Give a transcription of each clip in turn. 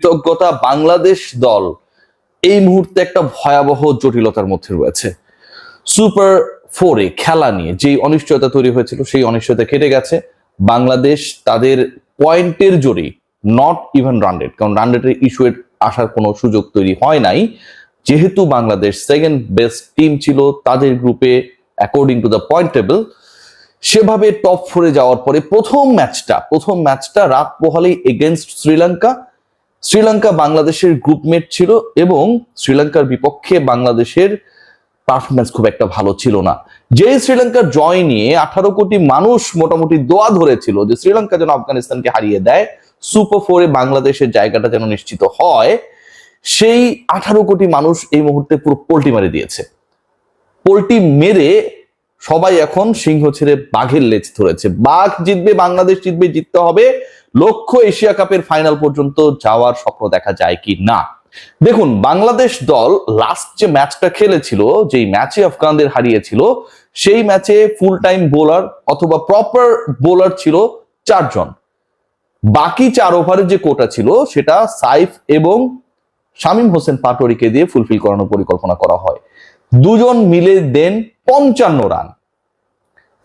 কৃতজ্ঞতা বাংলাদেশ দল এই মুহূর্তে একটা ভয়াবহ জটিলতার মধ্যে রয়েছে। সুপার 4-এ খেলা নিয়ে যে অনিশ্চয়তা তৈরি হয়েছিল সেই অনিশ্চয়তা কেটে গেছে। বাংলাদেশ তাদের পয়েন্টের জোরে, নট ইভেন রান রেট, কারণ রান রেটের ইস্যু আসার কোনো সুযোগ তৈরি হয় নাই, যেহেতু বাংলাদেশ সেকেন্ড বেস্ট টিম ছিল তাদের গ্রুপে according to the point table. সেভাবে টপ 4-এ যাওয়ার পরে প্রথম ম্যাচটা রাত পোহালেই এগেনস্ট শ্রীলঙ্কা বাংলাদেশের গ্রুপমেট ছিল এবং শ্রীলঙ্কার বিপক্ষে বাংলাদেশের পারফরমেন্স খুব একটা ভালো ছিল না। যে শ্রীলঙ্কার জয় নিয়ে 18 কোটি মানুষ মোটামুটি দোয়া ধরেছিল যে শ্রীলঙ্কা যেন আফগানিস্তানকে হারিয়ে দেয়, সুপার 4-এ বাংলাদেশের জায়গাটা যেন নিশ্চিত হয়, সেই 18 কোটি মানুষ এই মুহূর্তে পুরো পোল্টি মেরে দিয়েছে। পোল্টি মেরে সবাই এখন সিংহ ছেড়ে বাঘের লেজ ধরেছে। বাঘ জিতবে, বাংলাদেশ জিতবে, জিততে হবে, লক্ষ্য এশিয়া কাপের ফাইনাল পর্যন্ত যাওয়ার স্বপ্ন দেখা যায় কি না। দেখুন, বাংলাদেশ দল লাস্ট যে ম্যাচটা খেলেছিল, যেই ম্যাচে আফগানদের হারিয়েছিল, সেই ম্যাচে ফুল টাইম বোলার অথবা প্রপার বোলার ছিল 4 জন। বাকি 4 ওভারের যে কোটা ছিল সেটা সাইফ এবং শামীম হোসেন পাটোয়ারিকে দিয়ে ফুলফিল করানোর পরিকল্পনা করা হয়। দুজন মিলে দেন 55 রান।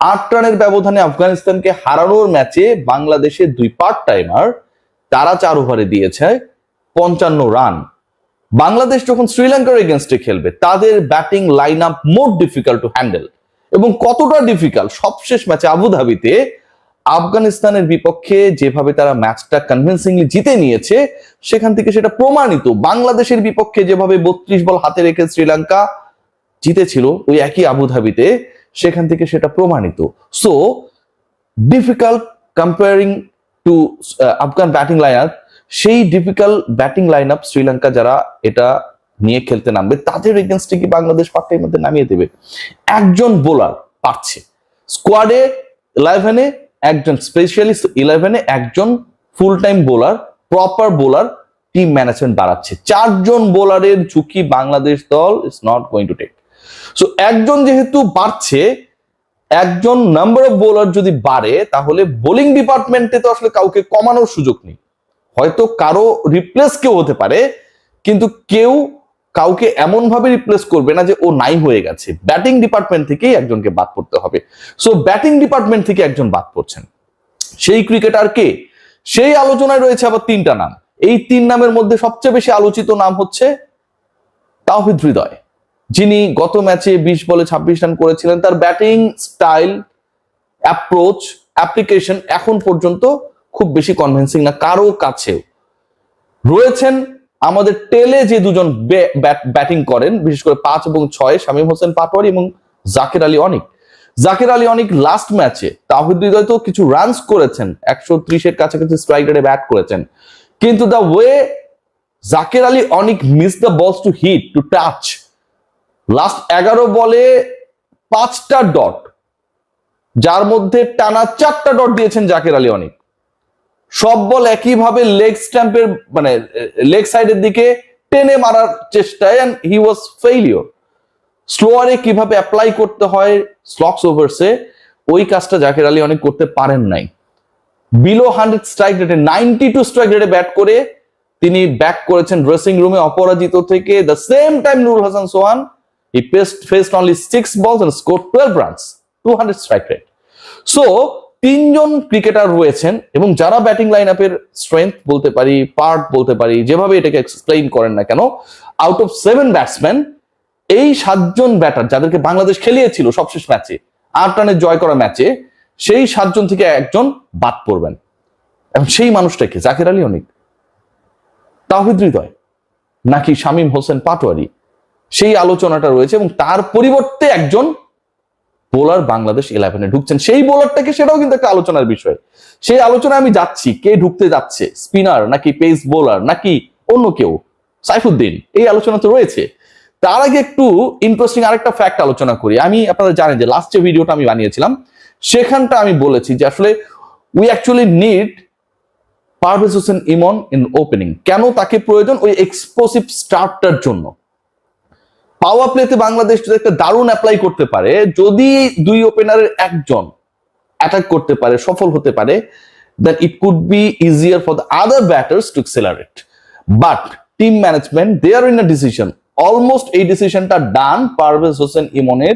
8 রানের ব্যবধানে আফগানিস্তানকে হারানোর ম্যাচে বাংলাদেশের 2 পার্ট টাইমার তারা 4 ওভারে দিয়েছে 55 রান। বাংলাদেশ যখন শ্রীলঙ্কার এগেনস্টে খেলবে তাদের batting line up more difficult to handle. এবং কতটা ডিফিকাল্ট, সবশেষ ম্যাচে আবুধাবিতে আফগানিস্তানের বিপক্ষে যেভাবে তারা ম্যাচটা কনভিন্সিংলি জিতে নিয়েছে, সেখান থেকে সেটা প্রমাণিত। বাংলাদেশের বিপক্ষে যেভাবে 32 বল হাতে রেখে শ্রীলঙ্কা জিতেছিল ওই একই আবুধাবিতে, সেখান থেকে সেটা প্রমাণিত। So difficult comparing to Afghan batting line up, সেই difficult batting line up Sri Lanka যারা এটা নিয়ে খেলতে নামবে তাদের এগেনস্টে কি বাংলাদেশ পার্টির মধ্যে নামিয়ে দেবে? একজন বোলার পারছে, স্কোয়াডে 11-এ একজন স্পেশালিস্ট, 11-এ একজন full time bowler, proper bowler, team management বাড়াচ্ছে। 4 জন বোলারের ঝুঁকি বাংলাদেশ দল is not going to take. So একজন যেহেতু বাড়ছে, একজন নাম্বার অফ বোলার যদি বাড়ে, তাহলে বোলিং ডিপার্টমেন্টে তো আসলে কাউকে কমানোর সুযোগ নেই। হয়তো কারো রিপ্লেস কেউ হতে পারে, কিন্তু কেউ কাউকে এমন ভাবে রিপ্লেস করবে না যে ও নাই হয়ে গেছে। ব্যাটিং ডিপার্টমেন্ট থেকেই একজনকে বাদ পড়তে হবে। সো ব্যাটিং ডিপার্টমেন্ট থেকে একজন বাদ পড়ছেন, সেই ক্রিকেটার কে? সেই আলোচনায় রয়েছে আবার 3টা নাম। এই 3 নামের মধ্যে সবচেয়ে বেশি আলোচিত নাম হচ্ছে তাওহিদ হৃদয়, যিনি গত ম্যাচে 20 বলে 26 রান করেছিলেন। তার ব্যাটিং স্টাইল, অ্যাপ্রোচ, অ্যাপ্লিকেশন এখন পর্যন্ত খুব বেশি কনভিন্সিং না কারো কাছেও। রয়েছেন আমাদের টেলে যে 2 জন ব্যাটিং করেন, বিশেষ করে 5 এবং 6, শামীম হোসেন পাটোয়ারি এবং জাকির আলী অনিক। লাস্ট ম্যাচে তাওহিদ হৃদয় তো কিছু রানস করেছেন, 130-এর কাছাকাছি স্ট্রাইক রেটে ব্যাট করেছেন, কিন্তু the way Zakir Ali Anik miss the balls to hit, to touch, last 11 বলে 5টা ডট, যার মধ্যে টানা 4টা ডট দিয়েছেন জাকির আলী অনিক। সব বল একইভাবে লেগ স্ট্যাম্পের মানে লেগ সাইডের দিকে টেনে মারার চেষ্টায়, এন্ড হি ওয়াজ ফেইলিওর। স্লোয়ারে কিভাবে অ্যাপ্লাই করতে হয় স্লক্স ওভারসে, ওই কাজটা জাকির আলী অনিক করতে পারেন নাই। বিলো 100 স্ট্রাইক রেটে, 92 স্ট্রাইক রেটে ব্যাট করে তিনি ব্যাক করেছেন ড্রেসিং রুমে অপরাজিত থেকে। The same time Nurul Hasan Sohan, he faced only 6 balls and scored 12 runs, 200 strike rate. So 3 John cricketer রয়েছেন, এবং যারা ব্যাটিং লাইন আপের স্ট্রেংথ বলতে পারি, পার্ট বলতে পারি, যেভাবে এটাকে এক্সপ্লেইন করেন না কেন, আউট অফ 7 ব্যাটসম্যান, এই 7 জন ব্যাটার যাদেরকে বাংলাদেশ খেলিয়েছিল সবশেষ ম্যাচে 8 রানের জয় করা ম্যাচে, সেই 7 জন থেকে একজন বাদ পড়বেন। এবং সেই মানুষটাকে জাকির আলী অনিক, তাওহিদ হৃদয়, নাকি শামীম হোসেন পাটোয়ারি, সেই আলোচনাটা রয়েছে। এবং তার পরিবর্তে একজন বোলার বাংলাদেশ 11-এ ঢুকছেন, সেই বোলারটাকে, সেটাও কিন্তু একটা আলোচনার বিষয়। সেই আলোচনায় আমি যাচ্ছি, কে ঢুকতে যাচ্ছে, স্পিনার নাকি পেস বোলার নাকি অন্য কেউ, সাইফুদ্দিন, এই আলোচনা তো রয়েছে। তার আগে একটু ইন্টারেস্টিং আরেকটা ফ্যাক্ট আলোচনা করি। আপনারা জানেন যে লাস্ট যে ভিডিওটা আমি বানিয়েছিলাম সেখানটা আমি বলেছি যে আসলে we actually need Parvez Hossain Emon in opening. কেন তাকে প্রয়োজন? ওই এক্সপ্লোসিভ স্টার্টটার জন্য। পাওয়ার প্লেতে বাংলাদেশ যদি একটা দারুণ অ্যাপ্লাই করতে পারে, যদি 2 ওপেনারের একজন অ্যাটাক করতে পারে, সফল হতে পারে, then it could be easier for the other batters to accelerate. But team management they are in a decision, almost এই ডিসিশনটা ডান পারভেজ হোসেন ইমনের